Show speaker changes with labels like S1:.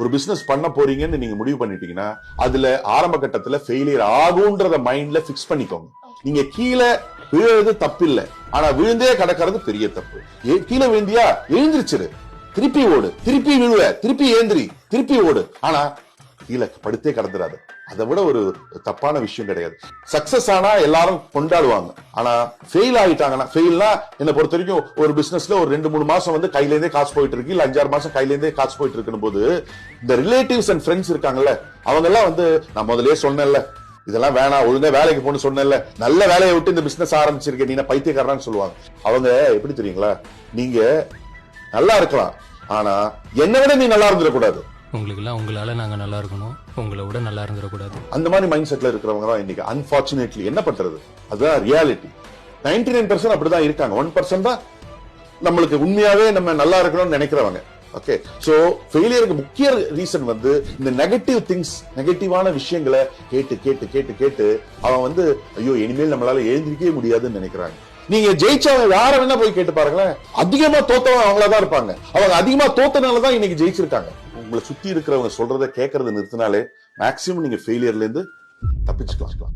S1: ஒரு பிசினஸ் பண்ண போறீங்கன்னு நீங்க முடிவு பண்ணிட்டீங்கன்னா அதுல ஆரம்ப கட்டத்துல ஃபெயிலியர் ஆகும்ன்றத மைண்ட்ல பிக்ஸ் பண்ணிக்கோங்க. நீங்க கீழே விழுறது தப்பு இல்ல, ஆனா விழுந்தே கிடக்கிறது பெரிய தப்பு. கீழே விழுந்தியா எழுந்திருச்சிரு, திருப்பி ஓடு, திருப்பி விழுவ, திருப்பி ஏந்திரி, திருப்பி ஓடு. ஆனா கீழே படுத்தே கிடந்துடாது. அதை விட ஒரு தப்பான விஷயம் கிடையாது. சக்சஸ் ஆனா எல்லாரும் கொண்டாடுவாங்க, ஆனா ஃபெயில் ஆயிட்டாங்கன்னா, ஃபெயில்னா என்ன பொறுத்த வரைக்கும் ஒரு பிசினஸ்ல ஒரு 2-3 மாசம் வந்து கையில இருந்தே காசு போயிட்டு இருக்கு, இல்ல 5-6 மாசம் கையில இருந்தே காசு போயிட்டு இருக்குன்னு போது இந்த ரிலேட்டிவ்ஸ் அண்ட் ஃப்ரெண்ட்ஸ் இருக்காங்கல்ல, அவங்க எல்லாம் வந்து நான் முதலே சொன்னேன்ல இதெல்லாம் வேணாம், ஒழுங்கா வேலைக்கு போன்னு சொன்னேன்ல, நல்ல வேலையை விட்டு இந்த பிசினஸ் ஆரம்பிச்சிருக்கேன், நீ பைத்தியக்காரன்னு சொல்லுவாங்க. அவங்க எப்படி தெரியுங்களா, நீங்க நல்லா இருக்கலாம், ஆனா என்னை விட நீ நல்லா இருந்துடக்கூடாது,
S2: உங்களுக்கு எல்லாம் உங்களால நாங்க நல்லா இருக்கணும், உங்களை விட நல்லா இருந்துடக்கூடாது.
S1: அந்த மாதிரி மைண்ட் செட்ல இருக்கிறவங்க தான் இன்னைக்கு அன்பார்ச்சுனேட்லி என்ன பண்றது, அதுதான் ரியாலிட்டி. 99% அப்படிதான் இருக்காங்க, 1% தான் நம்மளுக்கு உண்மையாவே நம்ம நல்லா இருக்கணும்னு நினைக்கிறவங்க. ஓகே, சோ ஃபெயிலியருக்கு முக்கிய ரீசன் வந்து இந்த நெகட்டிவ் திங்ஸ், நெகட்டிவான விஷயங்களை கேட்டு கேட்டு கேட்டு கேட்டு அவன் வந்து ஐயோ இனிமேல் நம்மளால எழுந்திருக்கவே முடியாதுன்னு நினைக்கிறாங்க. நீங்க ஜெயிச்சவங்க யார வேணா போய் கேட்டு பாருங்களேன், அதிகமா தோத்தவங்க அவங்களதான் இருப்பாங்க. அவங்க அதிகமா தோத்தனாலதான் இன்னைக்கு ஜெயிச்சிருக்காங்க. உங்களை சுத்தி இருக்கிறவங்க சொல்றதை கேட்கறது நிறுத்தினாலே மேக்சிமம் நீங்க ஃபெயிலியர்ல இருந்து தப்பிச்சுக்கலாம்.